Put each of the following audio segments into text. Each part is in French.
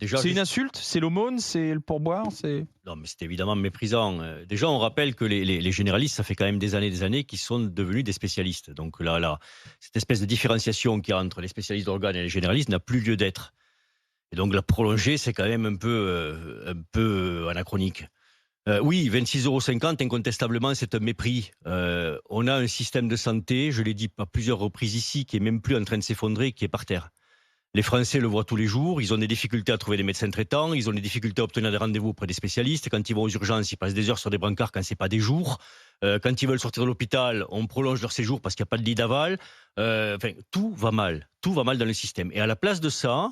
Déjà, C'est une insulte? C'est l'aumône? C'est le pourboire? non, mais c'est évidemment méprisant. Déjà, on rappelle que les généralistes, ça fait quand même des années qu'ils sont devenus des spécialistes. Donc là, cette espèce de différenciation qu'il y a entre les spécialistes d'organes et les généralistes n'a plus lieu d'être. Et donc la prolonger, c'est quand même un peu anachronique. Oui, 26,50 €, incontestablement, c'est un mépris. On a un système de santé, je l'ai dit à plusieurs reprises ici, qui est même plus en train de s'effondrer, qui est par terre. Les Français le voient tous les jours, ils ont des difficultés à trouver des médecins traitants, ils ont des difficultés à obtenir des rendez-vous auprès des spécialistes. Quand ils vont aux urgences, ils passent des heures sur des brancards quand c'est pas des jours. Quand ils veulent sortir de l'hôpital, on prolonge leur séjour parce qu'il n'y a pas de lit d'aval. Tout va mal. Tout va mal dans le système. Et à la place de ça,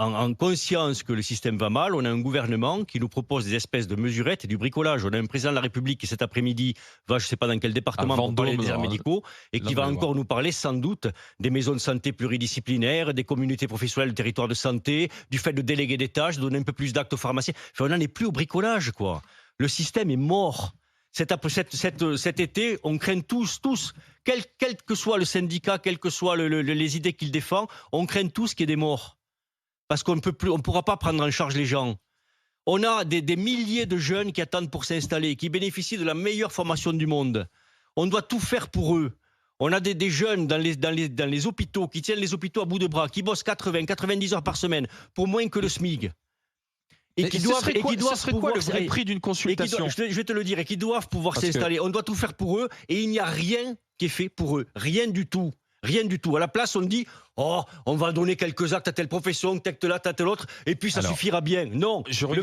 en conscience que le système va mal, on a un gouvernement qui nous propose des espèces de mesurettes et du bricolage. On a un président de la République qui cet après-midi va, je ne sais pas dans quel département, pour parler des déserts médicaux, et qui va encore nous parler sans doute des maisons de santé pluridisciplinaires, des communautés professionnelles de territoire de santé, du fait de déléguer des tâches, de donner un peu plus d'actes aux pharmaciens. Enfin, on n'en est plus au bricolage, quoi. Le système est mort. Cet été, on craint tous, quel que soit le syndicat, quelles que soient les idées qu'il défend, on craint tous qu'il y ait des morts. Parce qu'on ne pourra pas prendre en charge les gens. On a des milliers de jeunes qui attendent pour s'installer, qui bénéficient de la meilleure formation du monde. On doit tout faire pour eux. On a des jeunes dans les hôpitaux, qui tiennent les hôpitaux à bout de bras, qui bossent 80-90 heures par semaine, pour moins que le SMIC. Et ce serait quoi le vrai prix d'une consultation? Je vais te le dire, et qui doivent pouvoir s'installer. On doit tout faire pour eux, et il n'y a rien qui est fait pour eux. Rien du tout. Rien du tout. À la place, on dit on va donner quelques actes à telle profession, telle à telle autre, et puis ça suffira bien. Non, le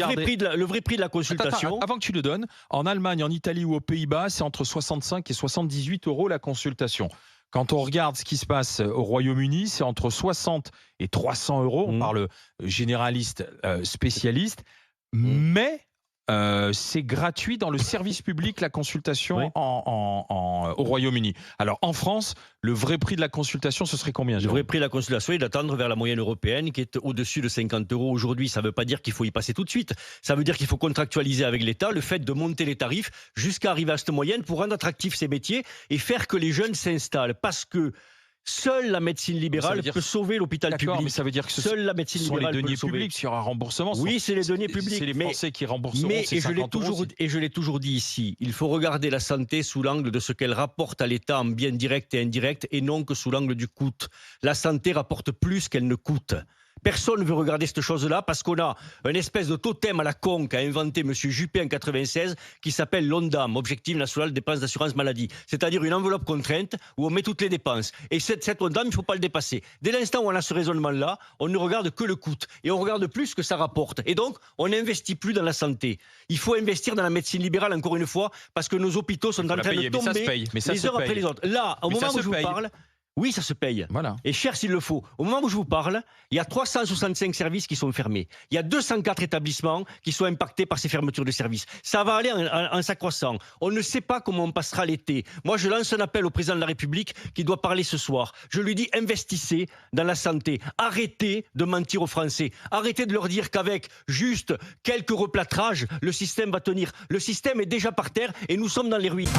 vrai prix de la consultation. Attends, avant que tu le donnes, en Allemagne, en Italie ou aux Pays-Bas, c'est entre 65 et 78 € la consultation. Quand on regarde ce qui se passe au Royaume-Uni, c'est entre 60 et 300 €. On parle généraliste, spécialiste, mais c'est gratuit dans le service public, la consultation au Royaume-Uni. Alors en France, le vrai prix de la consultation, ce serait combien? Le vrai prix de la consultation est d'attendre vers la moyenne européenne qui est au-dessus de 50 € aujourd'hui. Ça ne veut pas dire qu'il faut y passer tout de suite. Ça veut dire qu'il faut contractualiser avec l'État le fait de monter les tarifs jusqu'à arriver à cette moyenne pour rendre attractifs ces métiers et faire que les jeunes s'installent. Parce que seule la médecine libérale peut sauver l'hôpital public. Mais ça veut dire que seule la médecine libérale les deniers publics, s'il y aura un remboursement. Oui, c'est les deniers publics. C'est les Français qui rembourseront. Et je l'ai toujours dit ici, il faut regarder la santé sous l'angle de ce qu'elle rapporte à l'État en biens directs et indirects, et non que sous l'angle du coût. La santé rapporte plus qu'elle ne coûte. Personne ne veut regarder cette chose-là parce qu'on a une espèce de totem à la con qu'a inventé M. Juppé en 96 qui s'appelle l'ONDAM, Objectif National des Dépenses d'Assurance Maladie. C'est-à-dire une enveloppe contrainte où on met toutes les dépenses. Et cette ONDAM, il ne faut pas le dépasser. Dès l'instant où on a ce raisonnement-là, on ne regarde que le coût. Et on regarde plus ce que ça rapporte. Et donc, on n'investit plus dans la santé. Il faut investir dans la médecine libérale, encore une fois, parce que nos hôpitaux sont en train de tomber les heures après les autres. Là, au moment où je vous parle... Oui, ça se paye. Voilà. Et cher s'il le faut. Au moment où je vous parle, il y a 365 services qui sont fermés. Il y a 204 établissements qui sont impactés par ces fermetures de services. Ça va aller en s'accroissant. On ne sait pas comment on passera l'été. Moi, je lance un appel au président de la République qui doit parler ce soir. Je lui dis, investissez dans la santé. Arrêtez de mentir aux Français. Arrêtez de leur dire qu'avec juste quelques replâtrages, le système va tenir. Le système est déjà par terre et nous sommes dans les ruines.